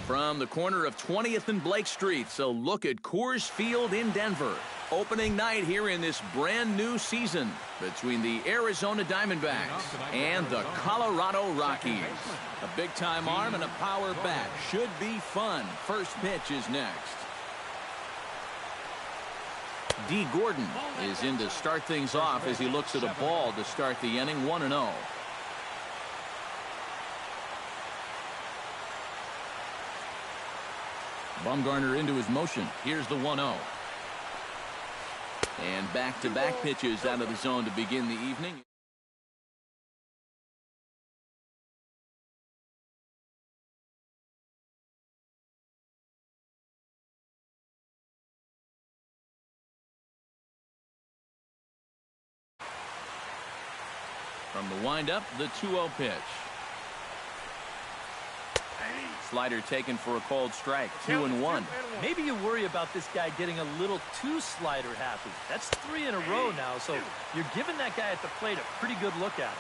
From the corner of 20th and Blake Streets, a look at Coors Field in Denver. Opening night here in this brand new season between the Arizona Diamondbacks and the Colorado Rockies. A big-time arm and a power bat. Should be fun. First pitch is next. D. Gordon is in to start things off as he looks at a ball to start the inning, 1-0. Bumgarner into his motion. Here's the 1-0. And back-to-back pitches out of the zone to begin the evening. From the windup, the 2-0 pitch. Slider taken for a called strike, 2-1. Maybe you worry about this guy getting a little too slider happy. That's 3 in a row now, so you're giving that guy at the plate a pretty good look at it.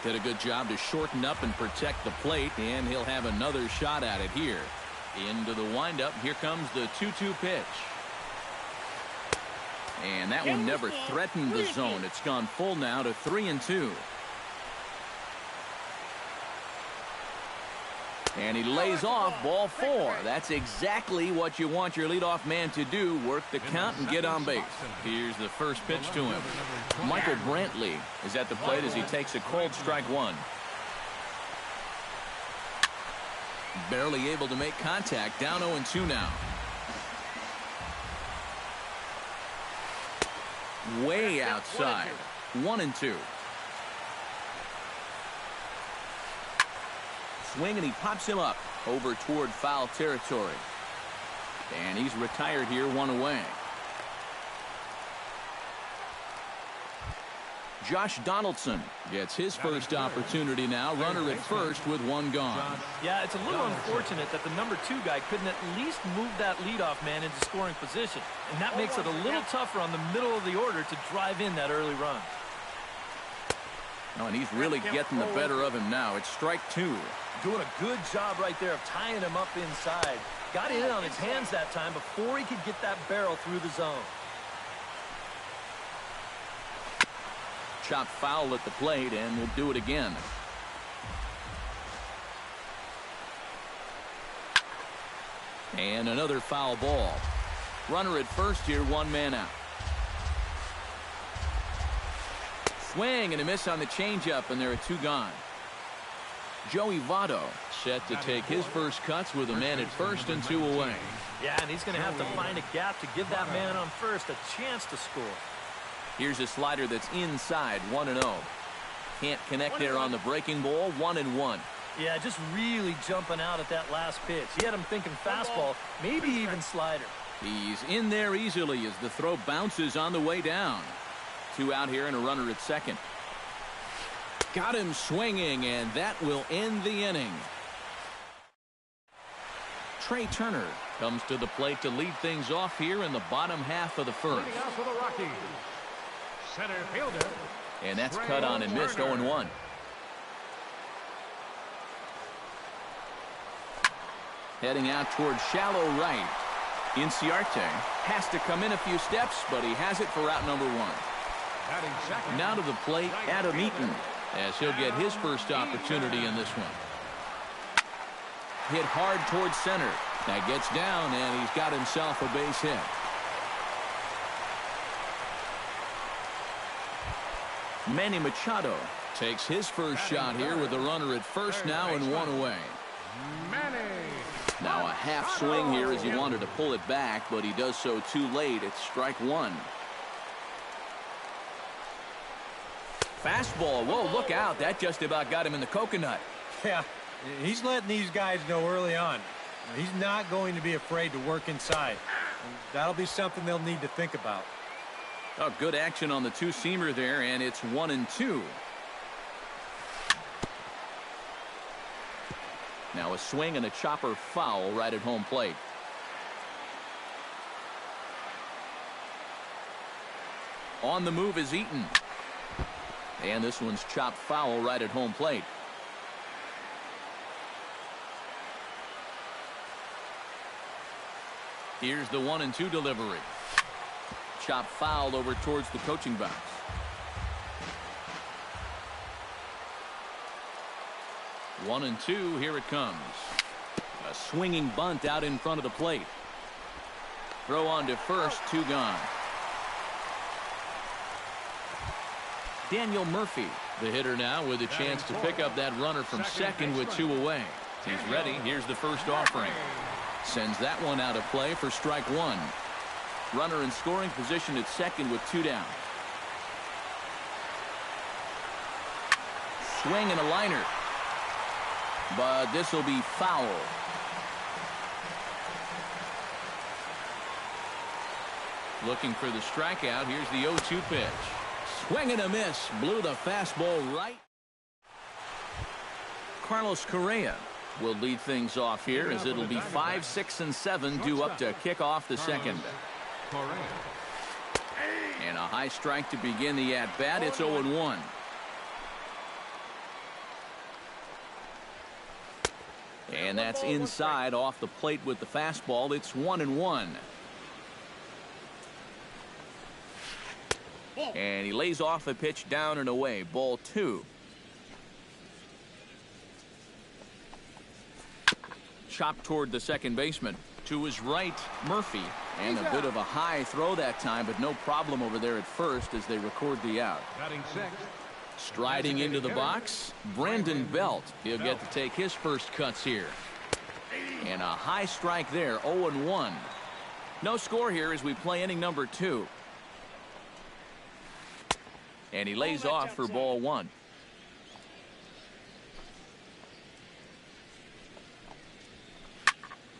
Did a good job to shorten up and protect the plate, and he'll have another shot at it here. Into the windup, here comes the 2-2 pitch. And that one never threatened the zone. It's gone full now to 3-2. And he lays off ball 4. That's exactly what you want your leadoff man to do, work the count and get on base. Here's the first pitch to him. Michael Brantley is at the plate as he takes a cold strike 1. Barely able to make contact, down 0-2 now. Way outside, 1-2. Swing and he pops him up over toward foul territory. And he's retired here, 1 away. Josh Donaldson gets his first opportunity now. Runner at first with 1 gone. Yeah, it's a little unfortunate that the number 2 guy couldn't at least move that leadoff man into scoring position. And that makes it a little tougher on the middle of the order to drive in that early run. Oh, and he's really getting the better of him now. It's strike 2. Doing a good job right there of tying him up inside. Got it in on his hands that time before he could get that barrel through the zone. Chop foul at the plate, and we'll do it again. And another foul ball. Runner at first here, 1 man out. Swing and a miss on the changeup, and there are 2 gone. Joey Votto set to take his first cuts with a man at first and 2 away. Yeah, and he's going to have to find a gap to give that man on first a chance to score. Here's a slider that's inside, 1-0. Can't connect there on the breaking ball, 1-1. Yeah, just really jumping out at that last pitch. He had him thinking fastball, maybe even slider. He's in there easily as the throw bounces on the way down. 2 out here and a runner at second. Got him swinging, and that will end the inning. Trey Turner comes to the plate to lead things off here in the bottom half of the first. Leading out for the Rockies, center fielder. And that's cut on and missed, 0-1. Heading out towards shallow right. Inciarte has to come in a few steps, but he has it for out number 1. Now to the plate, Adam Eaton, as he'll get his first opportunity in this one. Hit hard towards center. That gets down, and he's got himself a base hit. Manny Machado takes his first shot here with a runner at first now and 1 away. Now a half swing here as he wanted to pull it back, but he does so too late. It's strike 1. Fastball. Whoa, look out. That just about got him in the coconut. Yeah, he's letting these guys know early on. He's not going to be afraid to work inside. That'll be something they'll need to think about. Oh, good action on the 2-seamer there, and it's 1-2. Now a swing and a chopper foul right at home plate. On the move is Eaton. And this one's chopped foul right at home plate. Here's the 1-2 delivery. Chop foul over towards the coaching box. 1-2, here it comes. A swinging bunt out in front of the plate. Throw on to first, 2 gone. Daniel Murphy, the hitter now, with a chance to pick up that runner from second with 2 away. He's ready. Here's the first offering. Sends that one out of play for strike 1. Runner in scoring position at second with 2 down. Swing and a liner. But this will be foul. Looking for the strikeout. Here's the 0-2 pitch. Swing and a miss. Blew the fastball right. Carlos Correa will lead things off here as it'll be 5, 6, and 7 due up to kick off the second. And a high strike to begin the at-bat. It's 0-1. And that's inside off the plate with the fastball. It's 1-1. And he lays off a pitch down and away. Ball 2. chop toward the second baseman. To his right, Murphy. And a bit of a high throw that time, but no problem over there at first as they record the out. Batting sixth. Striding into the box, Brandon Belt. He'll get to take his first cuts here. And a high strike there, 0-1. No score here as we play inning number 2. And he lays off for ball 1.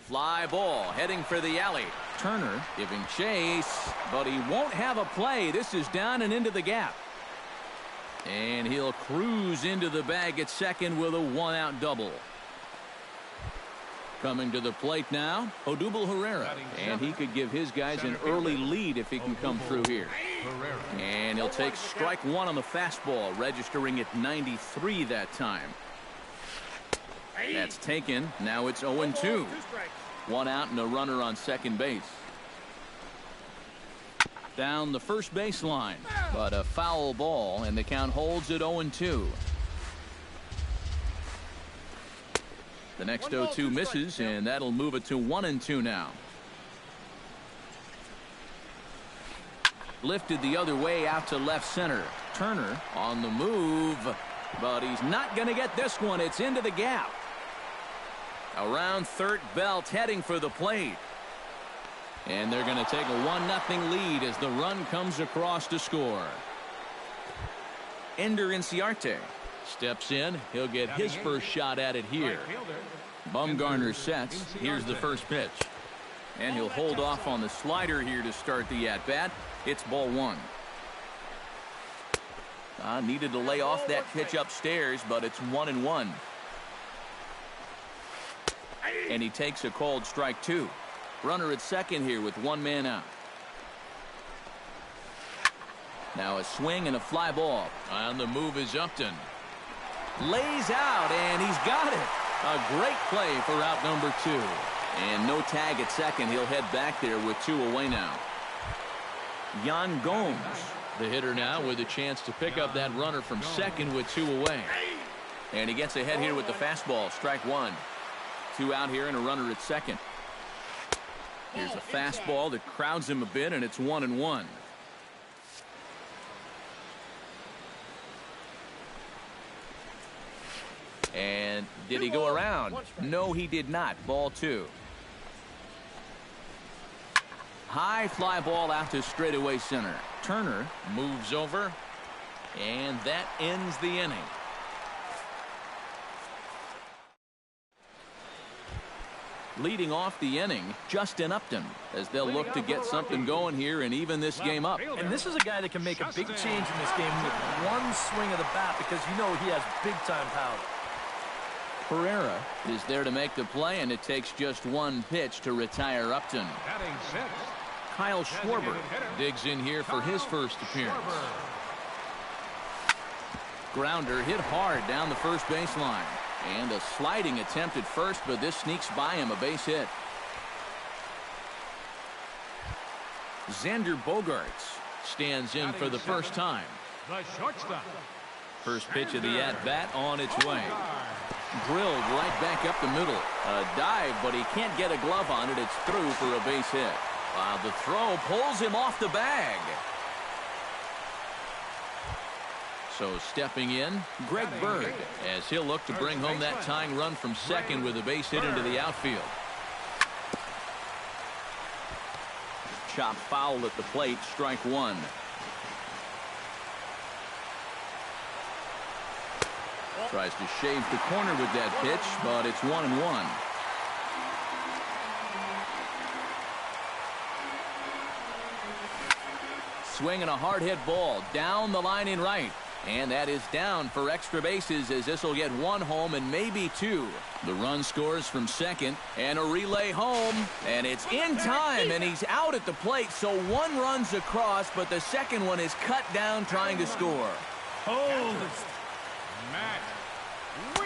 Fly ball heading for the alley. Turner giving chase, but he won't have a play. This is down and into the gap. And he'll cruise into the bag at second with a 1-out double. Coming to the plate now, Odubel Herrera. And he could give his guys an early lead if he can come through here. And he'll take strike 1 on the fastball, registering at 93 that time. That's taken. Now it's 0-2. 1 out and a runner on second base. Down the first baseline, but a foul ball, and the count holds at 0-2. The next 0-2 misses, and that'll move it to 1-2 now. Lifted the other way out to left center. Turner on the move, but he's not going to get this one. It's into the gap. Around third, Belt heading for the plate. And they're going to take a 1-0 lead as the run comes across to score. Ender Inciarte steps in. He'll get his first shot at it here. Bumgarner sets. Here's the first pitch. And he'll hold off on the slider here to start the at-bat. It's ball 1. Needed to lay off that pitch upstairs, but it's 1-1. And he takes a called strike 2. Runner at second here with 1 man out. Now a swing and a fly ball. On the move is Upton. Lays out, and he's got it. A great play for out number 2. And no tag at second. He'll head back there with 2 away now. Yan Gomes, the hitter now, with a chance to pick up that runner from second with 2 away. And he gets ahead here with the fastball. Strike 1. 2 out here and a runner at second. Here's a fastball that crowds him a bit, and it's 1-1. And did he go around? No, he did not. Ball 2. High fly ball out to straightaway center. Turner moves over, and that ends the inning. Leading off the inning, Justin Upton, as they'll look to get something going here and even this game up. And this is a guy that can make a big change in this game with one swing of the bat, because you know he has big-time power. Herrera is there to make the play, and it takes just 1 pitch to retire Upton. Kyle Schwarber digs in here for his first appearance. Grounder hit hard down the first baseline. And a sliding attempt at first, but this sneaks by him, a base hit. Xander Bogaerts stands in for the first time. The shortstop. First pitch of the at-bat on its way. Drilled right back up the middle. A dive, but he can't get a glove on it. It's through for a base hit. The throw pulls him off the bag. So stepping in, Greg Bird, as he'll look to bring home that tying run from second with a base hit into the outfield. Chop foul at the plate, strike 1. Tries to shave the corner with that pitch, but it's 1-1. Swinging a hard hit ball down the line in right. And that is down for extra bases, as this will get 1 home and maybe 2. The run scores from second, and a relay home, and it's in time, and he's out at the plate. So 1 runs across, but the second one is cut down trying to score.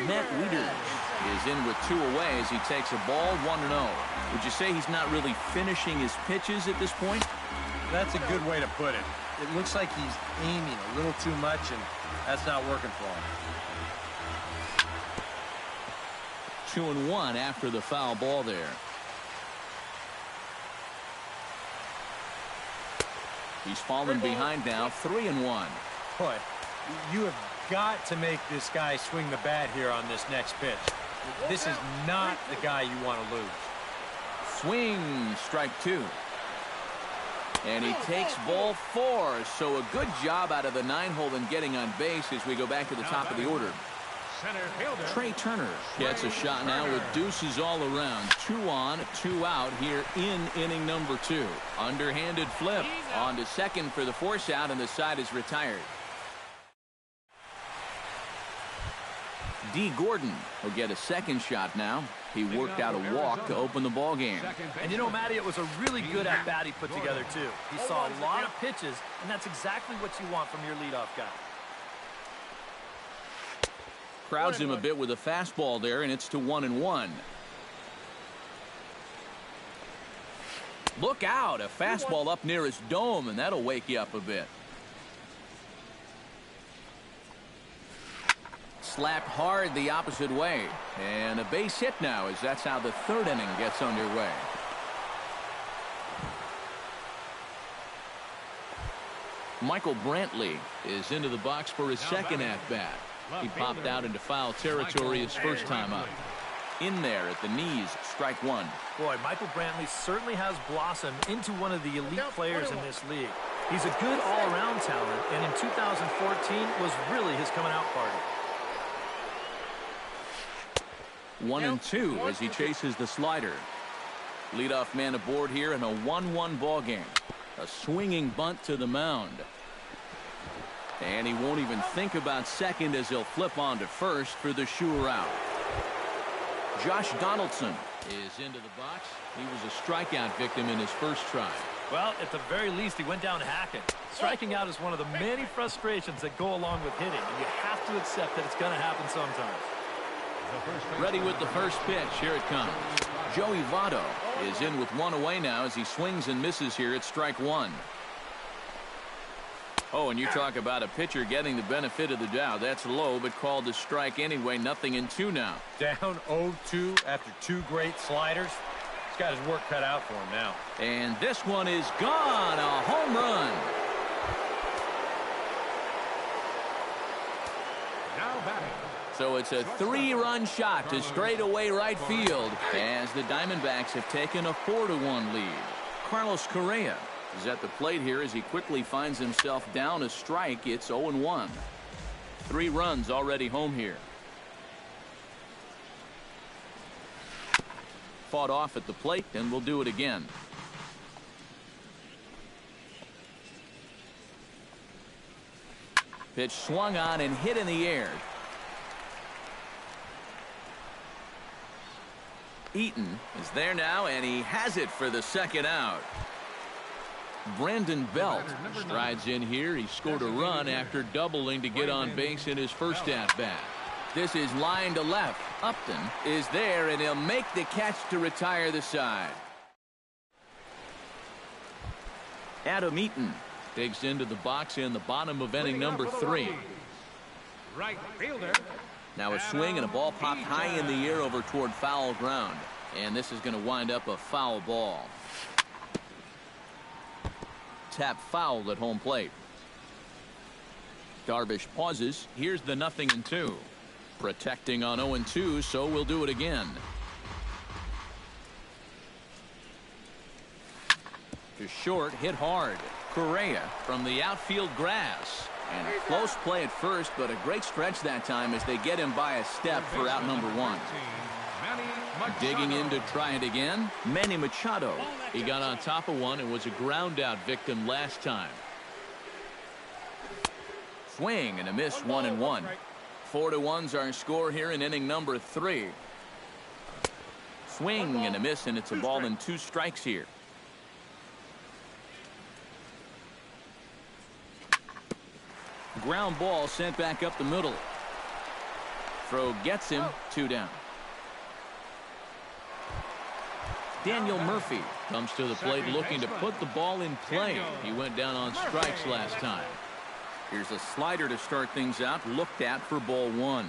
Matt Wieters is in with 2 away as he takes a ball, 1-0. Would you say he's not really finishing his pitches at this point? That's a good way to put it. It looks like he's aiming a little too much, and that's not working for him. 2-1 after the foul ball there. He's fallen behind now, 3-1. Boy, you have got to make this guy swing the bat here on this next pitch. This is not the guy you want to lose. Swing, strike 2. And he takes ball 4. So a good job out of the 9-hole in getting on base as we go back to the top of the order. Center fielder. Trey Turner gets a shot now with deuces all around. 2 on, 2 out here in inning number 2. Underhanded flip on to second for the force out, and the side is retired. D. Gordon will get a second shot now. He worked out a walk to open the ball game. And you know, Matty, it was a really good at-bat he put together, too. He saw a lot of pitches, and that's exactly what you want from your leadoff guy. Crowds him a bit with a fastball there, and it's to 1-1. Look out, a fastball up near his dome, and that'll wake you up a bit. Slapped hard the opposite way, and a base hit now, as that's how the 3rd inning gets underway. Michael Brantley is into the box for his second at-bat. He popped out into foul territory his first time up. In there at the knees, strike 1. Boy, Michael Brantley certainly has blossomed into one of the elite players in this league. He's a good all-around talent, and in 2014 was really his coming-out party. 1-2 as he chases the slider. Leadoff man aboard here in a 1-1 ball game. A swinging bunt to the mound. And he won't even think about second as he'll flip on to first for the sure out. Josh Donaldson is into the box. He was a strikeout victim in his first try. Well, at the very least, he went down hacking. Striking out is one of the many frustrations that go along with hitting, and you have to accept that it's going to happen sometimes. Ready with the first pitch. Here it comes. Joey Votto is in with 1 away now as he swings and misses here at strike 1. Oh, and you talk about a pitcher getting the benefit of the doubt. That's low, but called to strike anyway. 0-2 now. Down 0-2 after 2 great sliders. He's got his work cut out for him now. And this one is gone. A home run. Now batting. So it's a 3-run shot to straightaway right field as the Diamondbacks have taken a 4-1 lead. Carlos Correa is at the plate here as he quickly finds himself down a strike. It's 0-1. 3 runs already home here. Fought off at the plate, and we'll do it again. Pitch swung on and hit in the air. Eaton is there now, and he has it for the second out. Brandon Belt strides in here. He scored a run after doubling to get on base in his first at-bat. This is line to left. Upton is there, and he'll make the catch to retire the side. Adam Eaton digs into the box in the bottom of inning number 3. Right fielder. Now a swing and a ball popped high in the air over toward foul ground. And this is going to wind up a foul ball. Tap foul at home plate. Darvish pauses. Here's the 0-2. Protecting on 0-2, so we'll do it again. To short, hit hard. Correa from the outfield grass. And a close play at first, but a great stretch that time as they get him by a step for out number 1. Digging in to try it again, Manny Machado. He got on top of one and was a ground out victim last time. Swing and a miss, 1-1. 4-1's our score here in inning number 3. Swing and a miss, and it's a ball and 2 strikes here. Ground ball sent back up the middle. Throw gets him, 2 down. Daniel Murphy comes to the plate looking to put the ball in play. He went down on strikes last time. Here's a slider to start things out, looked at for ball 1.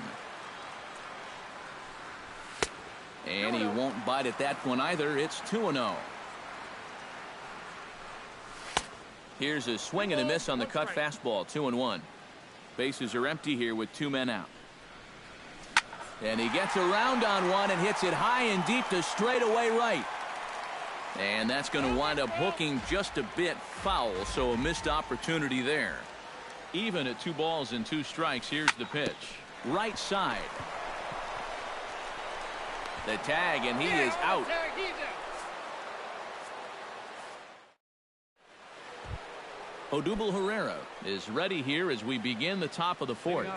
And he won't bite at that one either. It's 2-0. Here's a swing and a miss on the cut fastball. 2-1. Bases are empty here with 2 men out. And he gets around on one and hits it high and deep to straightaway right. And that's going to wind up hooking just a bit foul, so a missed opportunity there. Even at 2 balls and 2 strikes, here's the pitch. Right side. The tag, and he is out. Odubel Herrera is ready here as we begin the top of the 4th.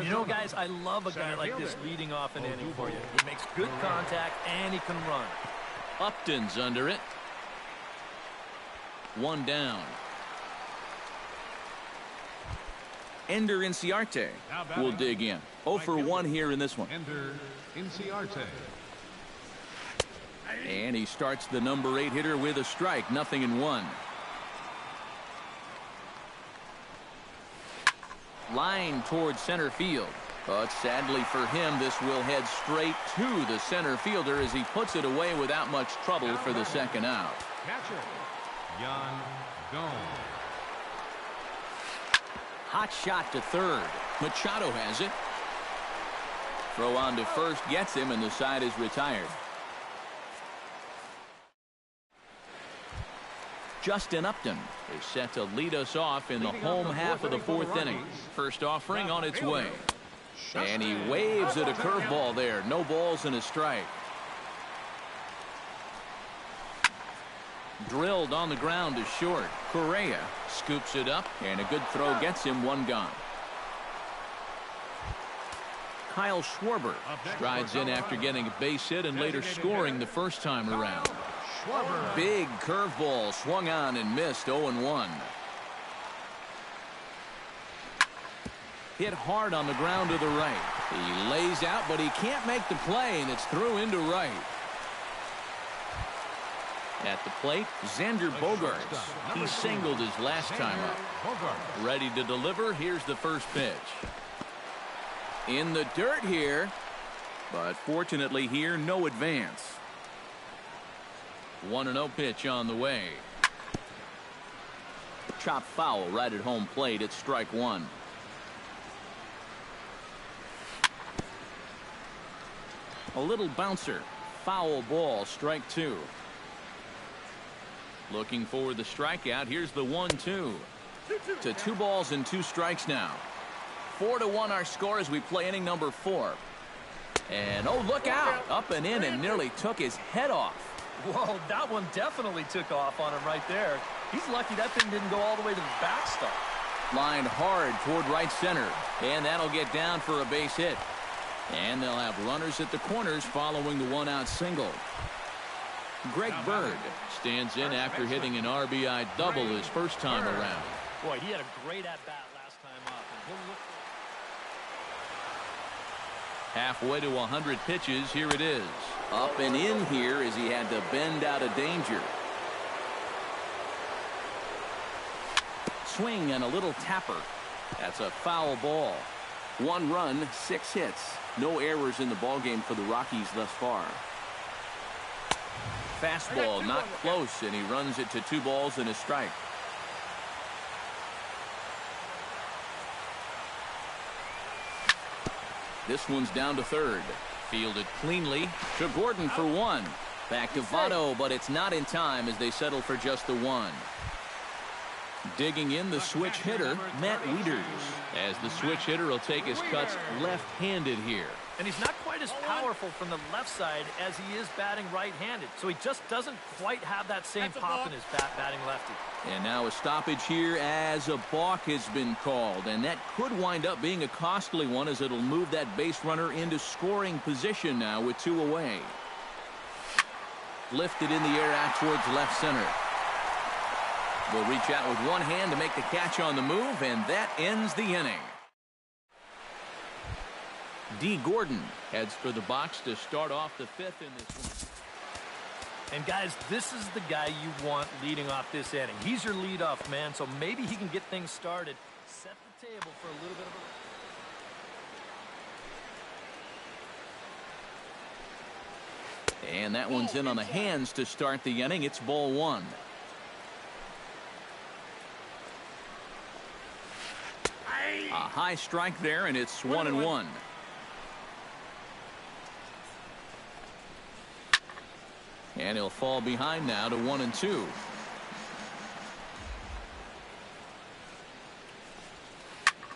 You know, guys, I love a guy like this leading off an inning for you. He makes good contact, and he can run. Upton's under it. 1 down. Ender Inciarte will dig in. 0 for 1 here in this one. Ender Inciarte. And he starts the number 8 hitter with a strike. 0-1. Line towards center field. But sadly for him, this will head straight to the center fielder as he puts it away without much trouble for the 2nd out. Catcher, Yan Gong. Hot shot to 3rd. Machado has it. Throw on to 1st gets him, and the side is retired. Justin Upton is set to lead us off in the home half of the 4th inning. First offering on its way. And he waves at a curveball there. No balls and a strike. Drilled on the ground to short. Correa scoops it up, and a good throw gets him 1 gone. Kyle Schwarber strides in after getting a base hit and later scoring the first time around. Big curveball swung on and missed. 0-1. Hit hard on the ground to the right. He lays out, but he can't make the play, and it's through into right. At the plate, Xander Bogaerts. He singled his last time up. Ready to deliver. Here's the first pitch. In the dirt here, but fortunately here, no advance. 1-0 pitch on the way. Chop foul right at home plate. It's strike 1. A little bouncer. Foul ball. Strike 2. Looking for the strikeout. Here's the 1-2. To 2 balls and 2 strikes now. 4-1 our score as we play inning number 4. And oh, look out. Up and in and nearly took his head off. Whoa, that one definitely took off on him right there. He's lucky that thing didn't go all the way to the backstop. Lined hard toward right center. And that'll get down for a base hit. And they'll have runners at the corners following the 1-out single. Greg Bird stands in after hitting an RBI double his first time around. Boy, he had a great at-bat last time up. Halfway to 100 pitches, here it is. Up and in here as he had to bend out of danger. Swing and a little tapper. That's a foul ball. 1 run, 6 hits. No errors in the ballgame for the Rockies thus far. Fastball not close, and he runs it to 2 balls and a strike. This one's down to 3rd. Fielded cleanly to Gordon for 1. Back to Votto, but it's not in time as they settle for just the 1. Digging in the switch hitter, Matt Wieters, as the switch hitter will take his cuts left-handed here. And he's not quite as powerful from the left side as he is batting right-handed. So he just doesn't quite have that same pop in his batting lefty. And now a stoppage here as a balk has been called. And that could wind up being a costly one as it'll move that base runner into scoring position now with 2 away. Lifted in the air out towards left center. Will reach out with one hand to make the catch on the move, and that ends the inning. D. Gordon heads for the box to start off the 5th in this one. And guys, this is the guy you want leading off this inning. He's your leadoff man, so maybe he can get things started. Set the table for a little bit of a... And that one's in on the hands to start the inning. It's ball one. A high strike there, and it's 1-1. And he'll fall behind now to 1-2.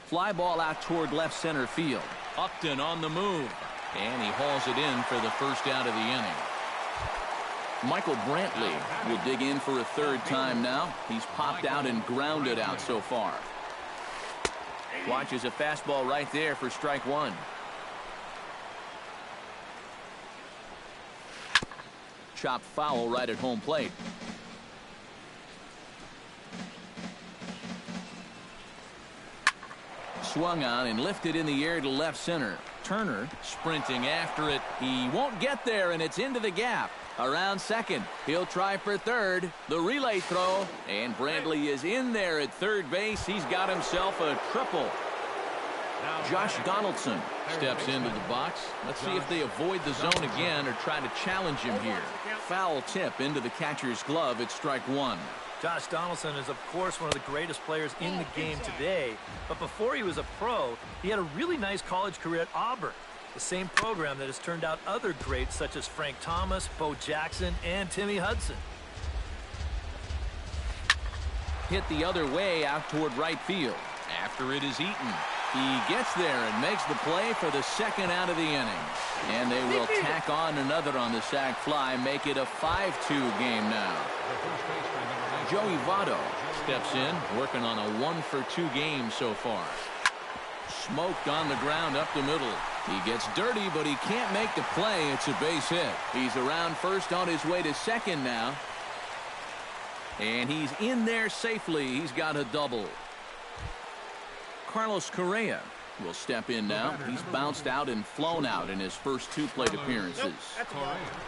Fly ball out toward left center field. Upton on the move. And he hauls it in for the first out of the inning. Michael Brantley will dig in for a third time now. He's popped out and grounded out so far. Watches a fastball right there for strike one. Chopped foul right at home plate. Swung on and lifted in the air to left center. Turner sprinting after it. He won't get there, and it's into the gap. Around second. He'll try for third. The relay throw. And Brantley is in there at third base. He's got himself a triple. Josh Donaldson steps into the box. Let's see if they avoid the zone again or try to challenge him here. Foul tip into the catcher's glove. It's strike one. Josh Donaldson is, of course, one of the greatest players in the game today. But before he was a pro, he had a really nice college career at Auburn, the same program that has turned out other greats such as Frank Thomas, Bo Jackson, and Timmy Hudson. Hit the other way out toward right field. After it is Eaton. He gets there and makes the play for the second out of the inning. And they will tack on another on the sac fly, make it a 5-2 game now. Joey Votto steps in, working on a 1-for-2 game so far. Smoked on the ground up the middle. He gets dirty, but he can't make the play. It's a base hit. He's around first on his way to second now. And he's in there safely. He's got a double. Carlos Correa will step in now. He's bounced out and flown out in his first two plate appearances.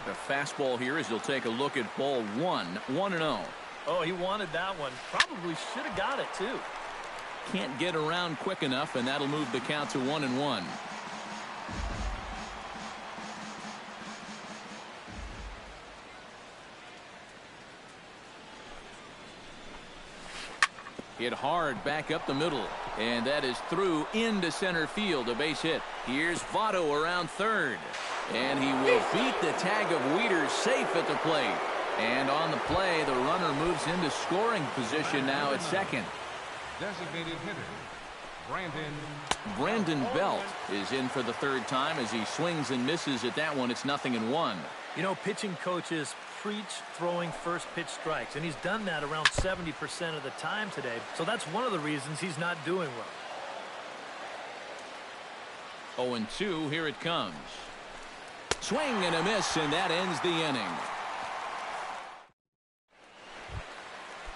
The fastball here as he'll take a look at ball one. 1-0. Oh, he wanted that one. Probably should have got it, too. Can't get around quick enough, and that'll move the count to 1-1. Hit hard back up the middle. And that is through into center field. A base hit. Here's Votto around third. And he will beat the tag of Wieters safe at the plate. And on the play, the runner moves into scoring position now at second. Designated hitter, Brandon Belt is in for the third time as he swings and misses at that one. It's 0-1. You know, pitching coaches preach throwing first pitch strikes, and he's done that around 70% of the time today. So that's one of the reasons he's not doing well. 0-2, here it comes. Swing and a miss, and that ends the inning.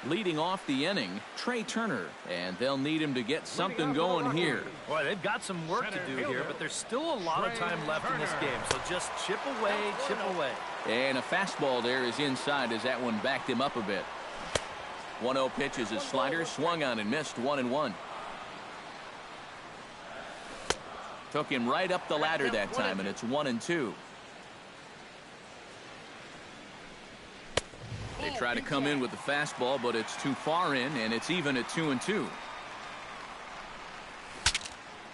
Leading off the inning, Trey Turner, and they'll need him to get something going here. Boy, they've got some work to do here, but there's still a lot of time left in this game, so just chip away, chip away. And a fastball there is inside as that one backed him up a bit. 1-0 pitch is a slider, swung on and missed. 1-1. Took him right up the ladder that time, and it's 1-2. They try to come in with the fastball, but it's too far in, and it's even at 2-2.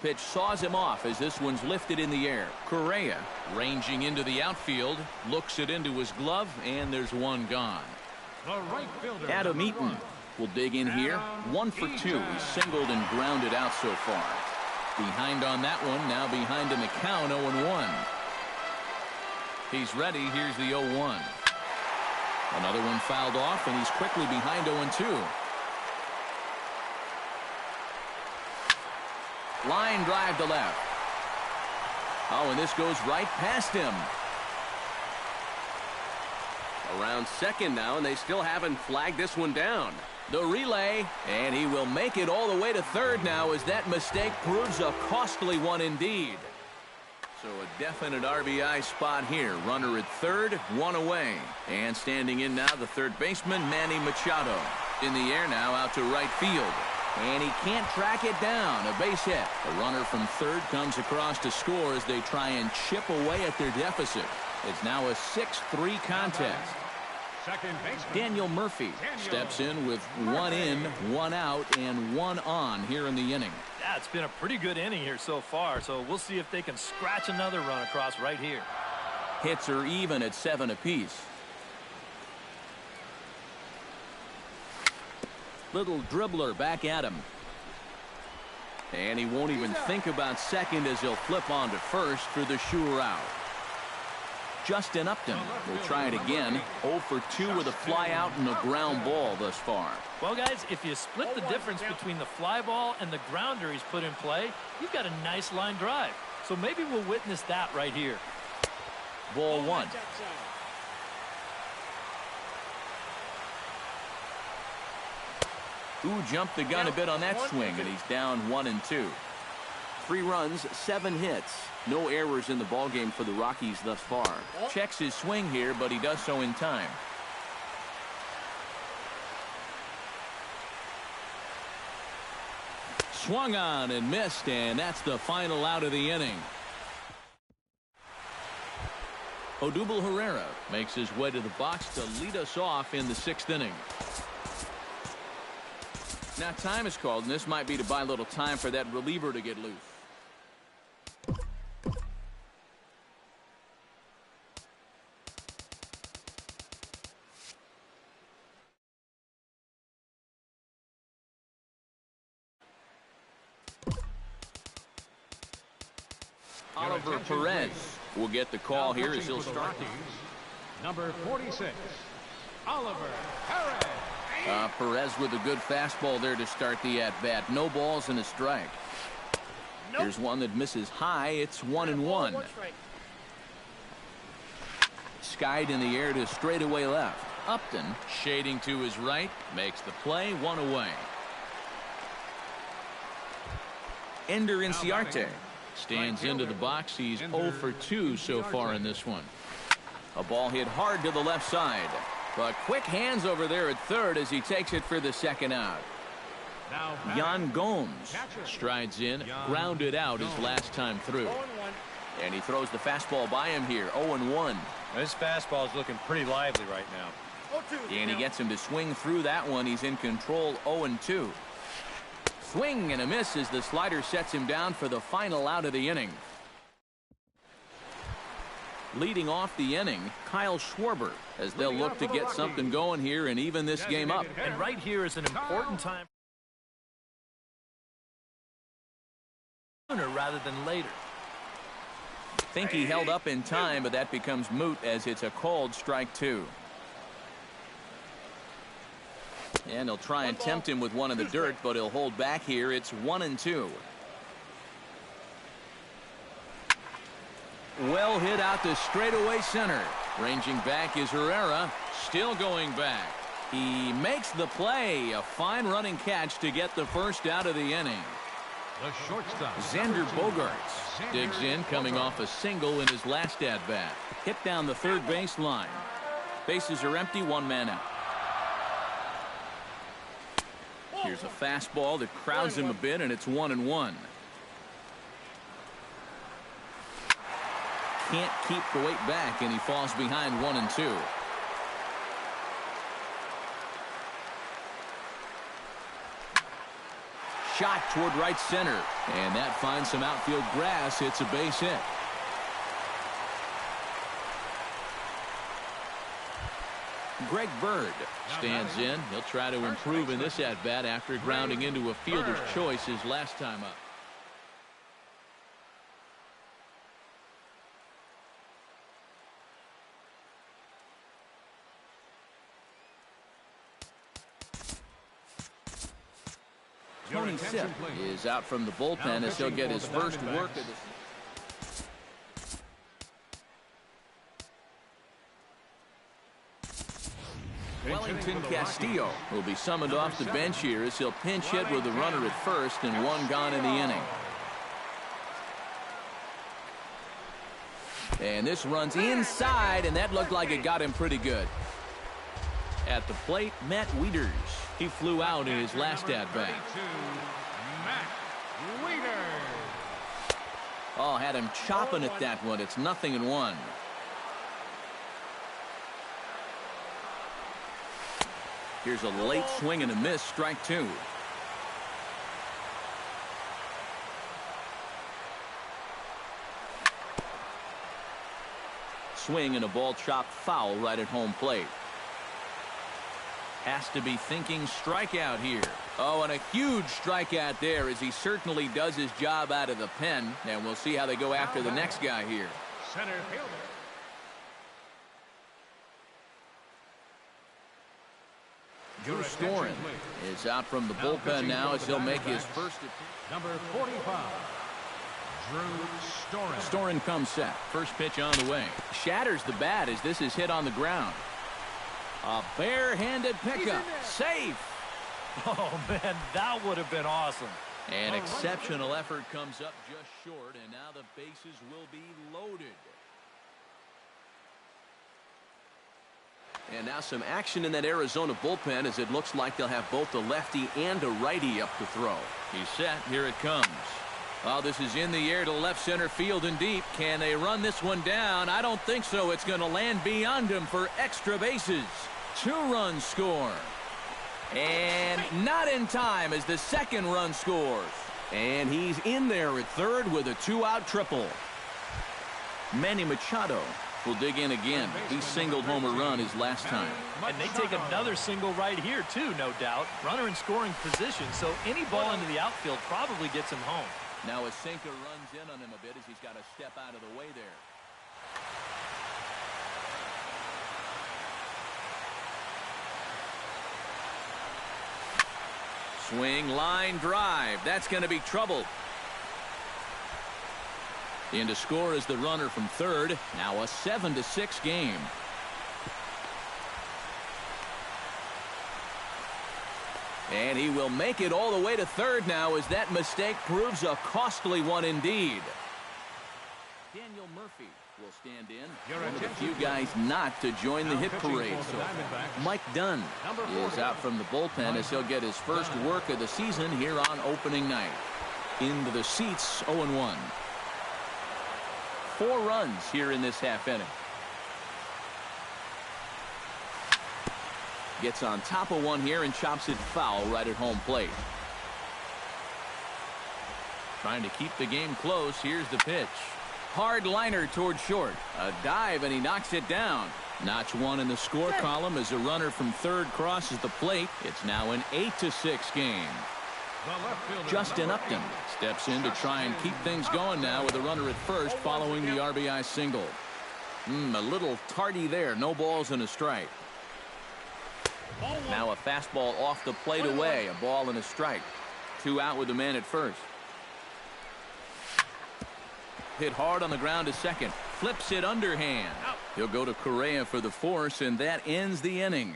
Pitch saws him off as this one's lifted in the air. Correa ranging into the outfield, looks it into his glove, and there's one gone. Adam Eaton will dig in here. 1 for 2. He's singled and grounded out so far. Behind on that one, now behind in the count, 0-1. He's ready. Here's the 0-1. Another one fouled off, and he's quickly behind 0-2. Line drive to left. Oh, and this goes right past him. Around second now, and they still haven't flagged this one down. The relay, and he will make it all the way to third now as that mistake proves a costly one indeed. So a definite RBI spot here. Runner at third, one away. And standing in now, the third baseman, Manny Machado. In the air now, out to right field. And he can't track it down. A base hit. The runner from third comes across to score as they try and chip away at their deficit. It's now a 6-3 contest. Second baseman. Daniel Murphy steps in with 1 in, 1 out, and 1 on here in the inning. Yeah, it's been a pretty good inning here so far, so we'll see if they can scratch another run across right here. Hits are even at 7 apiece. Little dribbler back at him. And he won't even think about second as he'll flip on to first for the sure out. Justin Upton will try it again. 0 for 2 with a fly out and a ground ball thus far. Well, guys, if you split the difference between the fly ball and the grounder he's put in play, you've got a nice line drive. So maybe we'll witness that right here. Ball 1. Ooh, jumped the gun a bit on that swing, and he's down 1 and 2. 3 runs, 7 hits. No errors in the ballgame for the Rockies thus far. Checks his swing here, but he does so in time. Swung on and missed, and that's the final out of the inning. Odubel Herrera makes his way to the box to lead us off in the 6th inning. Now time is called, and this might be to buy a little time for that reliever to get loose. Oliver Perez will get the call here as he'll start. Number 46, Oliver Perez. Perez with a good fastball there to start the at-bat. No balls and a strike. Here's one that misses high. It's 1 and 1. Skied in the air to straightaway left. Upton shading to his right makes the play. 1 away. Ender Inciarte stands into the box. He's 0 for 2 so far in this one. A ball hit hard to the left side, but quick hands over there at third as he takes it for the 2nd out. Yan Gomes strides in, grounded out his last time through, and he throws the fastball by him here. 0-1. This fastball is looking pretty lively right now. And he gets him to swing through that one. He's in control. 0-2. Swing and a miss as the slider sets him down for the final out of the inning. Leading off the inning, Kyle Schwarber, as they'll look to get something going here and even this game up. And right here is an important time sooner rather than later. Think he held up in time, but that becomes moot as it's a called strike 2. And he'll try and tempt him with one in the dirt, but he'll hold back here. It's 1-2. Well hit out to straightaway center. Ranging back is Herrera. Still going back. He makes the play. A fine running catch to get the first out of the inning. The shortstop, Xander Bogaerts digs in, coming off a single in his last at-bat. Hit down the third base line. Bases are empty, 1 man out. Here's a fastball that crowds him a bit, and it's 1-1. Can't keep the weight back, and he falls behind 1-2. Shot toward right center, and that finds some outfield grass. It's a base hit. Greg Bird stands in. He'll try to improve in this at-bat after grounding into a fielder's choice his last time up. Tony Sipp is out from the bullpen as he'll get his first work of the Wellington Castillo will be summoned off the bench here as he'll pinch hit with a runner at first and 1 gone in the inning. And this runs inside, and that looked like it got him pretty good. At the plate, Matt Wieters. He flew out in his last at-bat. Oh, had him chopping at that one. It's 0-1. Here's a late swing and a miss, strike two. Swing and a ball chopped foul right at home plate. Has to be thinking strikeout here. Oh, and a huge strikeout there as he certainly does his job out of the pen. And we'll see how they go after the next guy here. Center fielder. Drew Storen is out from the bullpen now as he'll make his first appearance. Number 45, Drew Storen. Storen comes set. First pitch on the way. Shatters the bat as this is hit on the ground. A barehanded pickup. Safe. Oh, man, that would have been awesome. An exceptional effort comes up just short, and now the bases will be loaded. And now some action in that Arizona bullpen as it looks like they'll have both a lefty and a righty up to throw. He's set. Here it comes. Oh, this is in the air to left center field and deep. Can they run this one down? I don't think so. It's going to land beyond him for extra bases. 2-run score. And not in time as the second run scores. And he's in there at third with a 2-out triple. Manny Machado will dig in again. He singled home a run his last time. And they take another single right here, too, no doubt. Runner in scoring position, so any ball into the outfield probably gets him home. Now a sinker runs in on him a bit as he's got to step out of the way there. Swing, line, drive. That's going to be trouble. In to score is the runner from third. Now a 7-6 game. And he will make it all the way to third now as that mistake proves a costly one indeed. Daniel Murphy will stand in. One of the few guys not to join the hit parade. So Mike Dunn is out from the bullpen as he'll get his first work of the season here on opening night. Into the seats, 0-1. 4 runs here in this half inning. Gets on top of one here and chops it foul right at home plate. Trying to keep the game close. Here's the pitch. Hard liner toward short. A dive and he knocks it down. Notch one in the score column as a runner from third crosses the plate. It's now an 8-6 game. Justin Upton steps in to try and keep things going now with a runner at first following the RBI single. A little tardy there. No balls and a strike. Now a fastball off the plate away. A ball and a strike. 2 out with the man at first. Hit hard on the ground to second. Flips it underhand. He'll go to Correa for the force, and that ends the inning.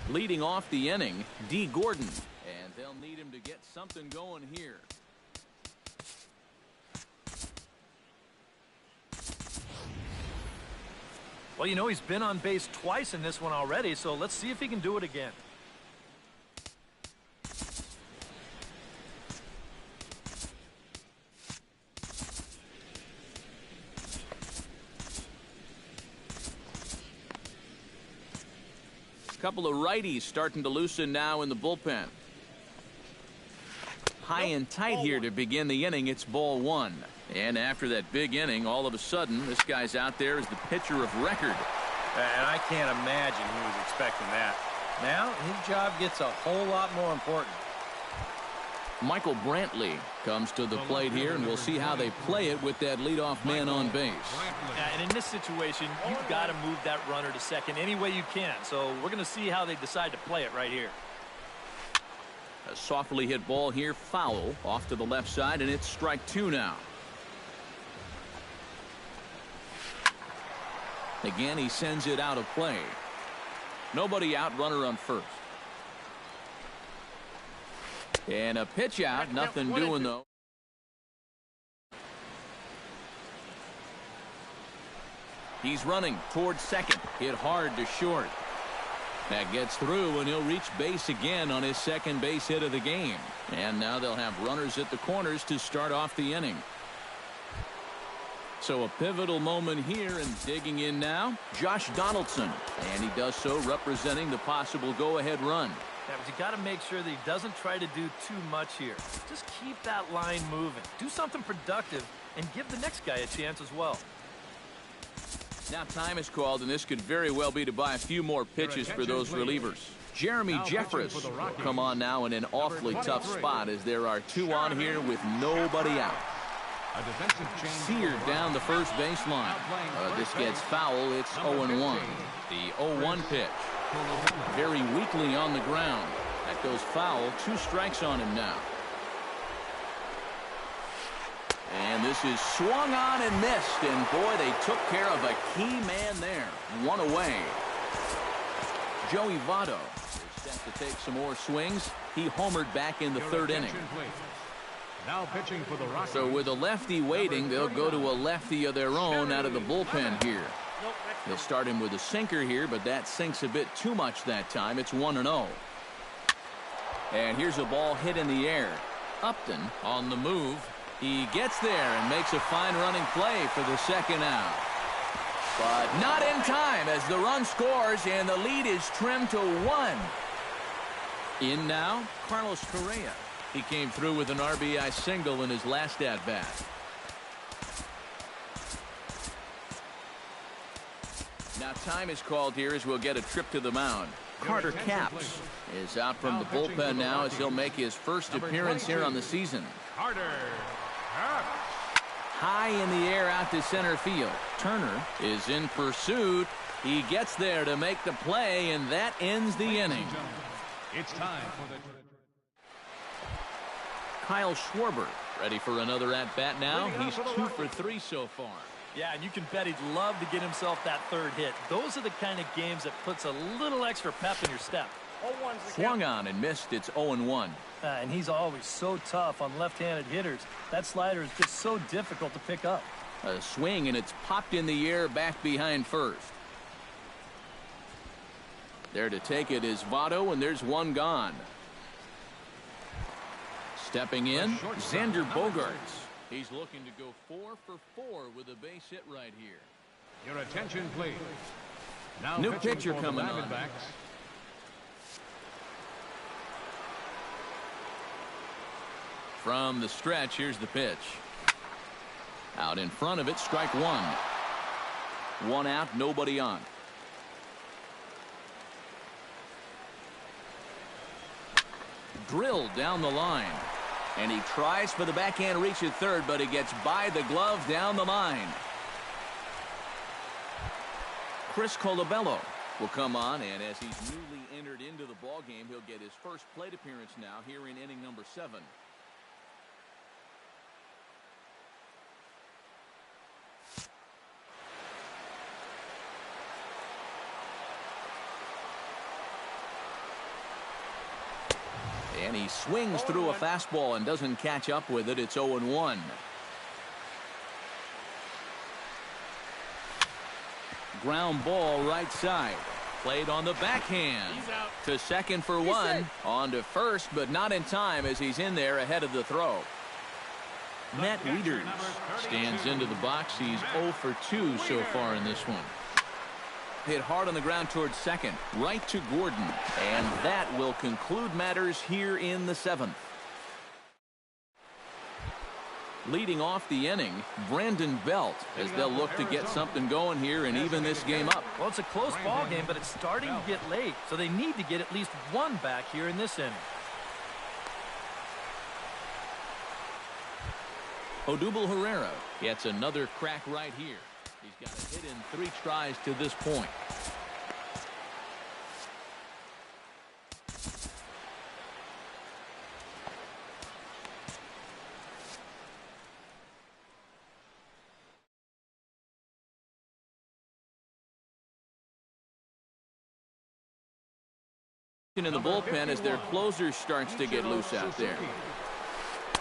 Leading off the inning, D. Gordon. And they'll need him to get something going here. Well, you know, he's been on base twice in this one already, so let's see if he can do it again. A couple of righties starting to loosen now in the bullpen. High and tight here to begin the inning. It's ball 1. And after that big inning, all of a sudden, this guy's out there as the pitcher of record. And I can't imagine he was expecting that. Now, his job gets a whole lot more important. Michael Brantley comes to the plate here, and we'll see how they play it with that leadoff man on base. And in this situation, you've got to move that runner to second any way you can. So we're going to see how they decide to play it right here. A softly hit ball here, foul, off to the left side, and it's strike 2 now. Again, he sends it out of play. Nobody out, runner on first. And a pitch out, nothing doing though. He's running towards second, hit hard to short. That gets through, and he'll reach base again on his second base hit of the game. And now they'll have runners at the corners to start off the inning. So a pivotal moment here, and digging in now, Josh Donaldson. And he does so representing the possible go-ahead run. Yeah, but you got to make sure that he doesn't try to do too much here. Just keep that line moving. Do something productive and give the next guy a chance as well. Now time is called, and this could very well be to buy a few more pitches for those relievers. Jeremy Jeffress will come on now in an awfully tough spot as there are two on here with nobody out. Seared down the first baseline. This gets foul. It's 0-1. The 0-1 pitch. Very weakly on the ground. That goes foul. 2 strikes on him now. And this is swung on and missed. And boy, they took care of a key man there. 1 away. Joey Votto is set to take some more swings. He homered back in the 3rd inning. Now pitching for the Rockies. So with a lefty waiting, they'll go to a lefty of their own out of the bullpen here. They'll start him with a sinker here, but that sinks a bit too much that time. It's 1-0. And here's a ball hit in the air. Upton on the move. He gets there and makes a fine running play for the 2nd out. But not in time as the run scores and the lead is trimmed to 1. In now, Carlos Correa. He came through with an RBI single in his last at-bat. Now time is called here as we'll get a trip to the mound. Carter Capps is out from the bullpen now as he'll make his first appearance here on the season. Carter. High in the air out to center field. Turner is in pursuit. He gets there to make the play, and that ends the inning. It's time for the... Kyle Schwarber ready for another at-bat now. He's 2 for 3 so far. Yeah, and you can bet he'd love to get himself that 3rd hit. Those are the kind of games that puts a little extra pep in your step. Swung on and missed. It's 0-1. And he's always so tough on left-handed hitters. That slider is just so difficult to pick up. A swing, and it's popped in the air back behind first. There to take it is Votto, and there's one gone. Stepping in, Xander Bogaerts. He's looking to go 4 for 4 with a base hit right here. Your attention, please. Now new pitcher coming on. From the stretch, here's the pitch. Out in front of it, strike 1. 1 out, nobody on. Drilled down the line. And he tries for the backhand reach at 3rd, but he gets by the glove down the line. Chris Colabello will come on, and as he's newly entered into the ballgame, he'll get his first plate appearance now here in inning number 7. And he swings through a fastball and doesn't catch up with it. It's 0-1. Ground ball right side. Played on the backhand. To second for 1. On to first, but not in time as he's in there ahead of the throw. Matt Wieters stands into the box. He's 0 for 2 so far in this one. Hit hard on the ground towards second, right to Gordon, and that will conclude matters here in the 7th. Leading off the inning, Brandon Belt, as they'll look to get something going here and even this game up. Well, it's a close ball game, but it's starting to get late, so they need to get at least 1 back here in this inning. Odubel Herrera gets another crack right here. He's got a hit in 3 tries to this point. In the bullpen as their closer starts to get loose out there.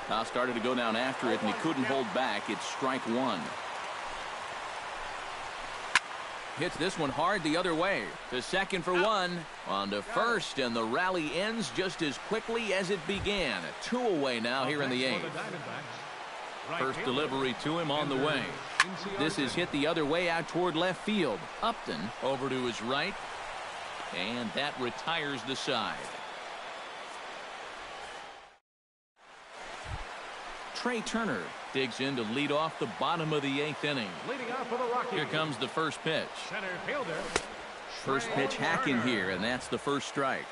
Now started to go down after it, and he couldn't hold back. It's strike 1. Hits this one hard the other way. To second for 1. On to first, and the rally ends just as quickly as it began. 2 away now here in the 8th. First delivery to him on the way. This is hit the other way out toward left field. Upton over to his right. And that retires the side. Trey Turner digs in to lead off the bottom of the 8th inning. Leading off for the Rockies. Here comes the first pitch. Center fielder. First pitch hacking here, and that's the first strike.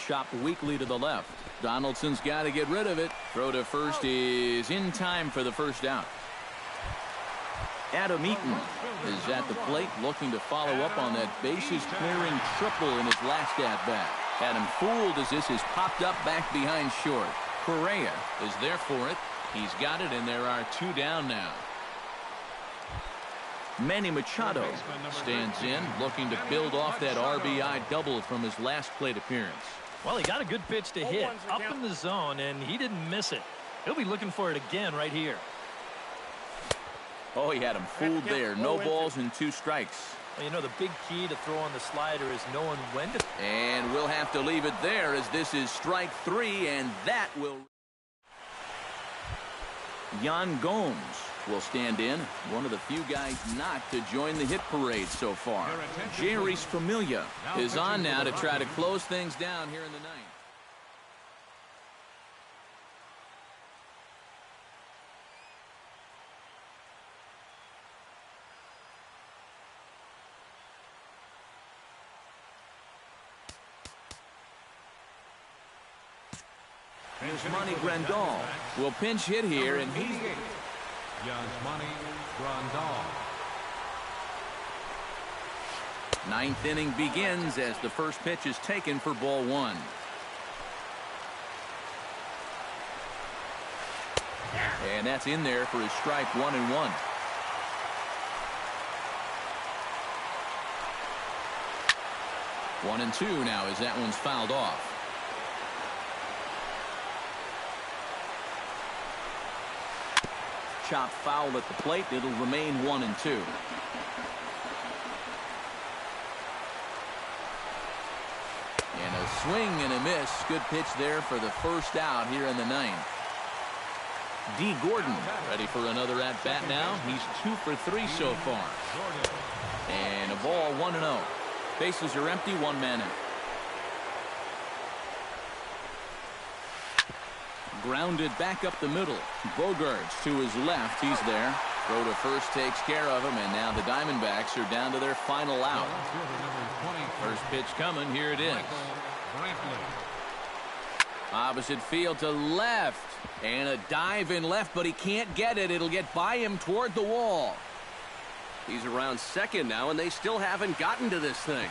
Chopped weakly to the left. Donaldson's got to get rid of it. Throw to first is in time for the first out. Adam Eaton is at the plate looking to follow up on that bases clearing triple in his last at-bat. Had him fooled as this is popped up back behind short. Correa is there for it. He's got it, and there are 2 down now. Manny Machado stands in, looking to build off that RBI double from his last plate appearance. Well, he got a good pitch to hit up in the zone, and he didn't miss it. He'll be looking for it again right here. Oh, he had him fooled there. No balls and 2 strikes. Well, you know, the big key to throw on the slider is knowing when to. And we'll have to leave it there as this is strike 3, and that will. Yan Gomes will stand in. One of the few guys not to join the hit parade so far. Jeurys Familia is on now to try to close things down here in the 9th. Yasmani Grandal will pinch hit here, and he's. Yasmani Grandal. 9th inning begins as the first pitch is taken for ball 1. And that's in there for his strike 1-1. One and two now as that one's fouled off. Chop foul at the plate. It'll remain 1-2. And a swing and a miss. Good pitch there for the first out here in the 9th. D. Gordon ready for another at bat now. He's 2 for 3 so far. And a ball 1-0. Bases are empty. 1 man out. Grounded back up the middle. Bogarts to his left. He's there. Throw to first takes care of him, and now the Diamondbacks are down to their final out. First pitch coming. Here it is. Opposite field to left. And a dive in left, but he can't get it. It'll get by him toward the wall. He's around second now, and they still haven't gotten to this thing.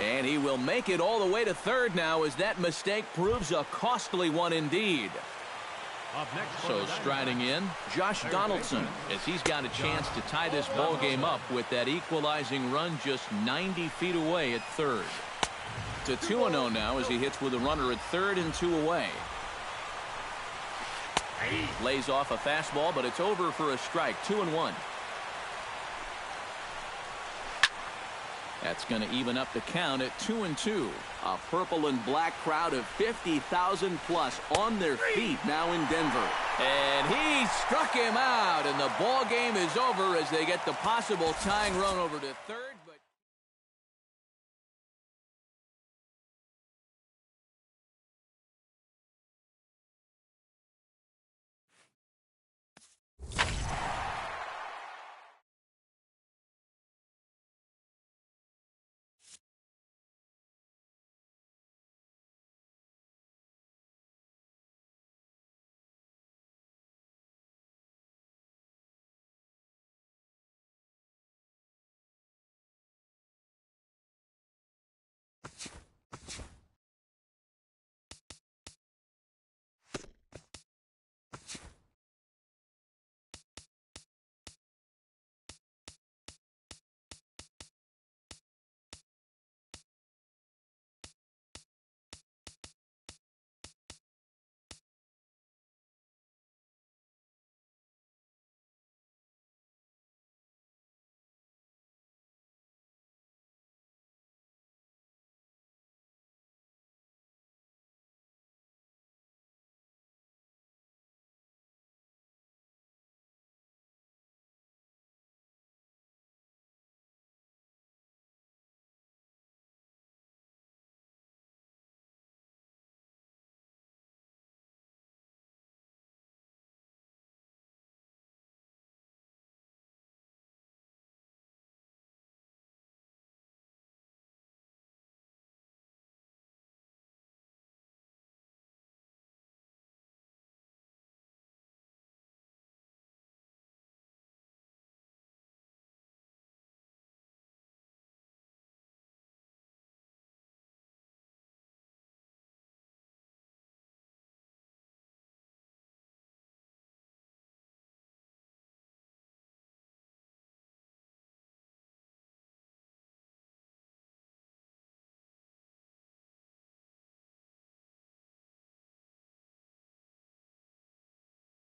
And he will make it all the way to third now as that mistake proves a costly one indeed. So striding in, Josh Donaldson, as he's got a chance to tie this ball game up with that equalizing run just 90 feet away at third. To 2-0 now as he hits with a runner at third and 2 away. Lays off a fastball, but it's over for a strike. 2-1. That's going to even up the count at 2-2. A purple and black crowd of 50,000 plus on their feet now in Denver. And he struck him out, and the ball game is over as they get the possible tying run over to third.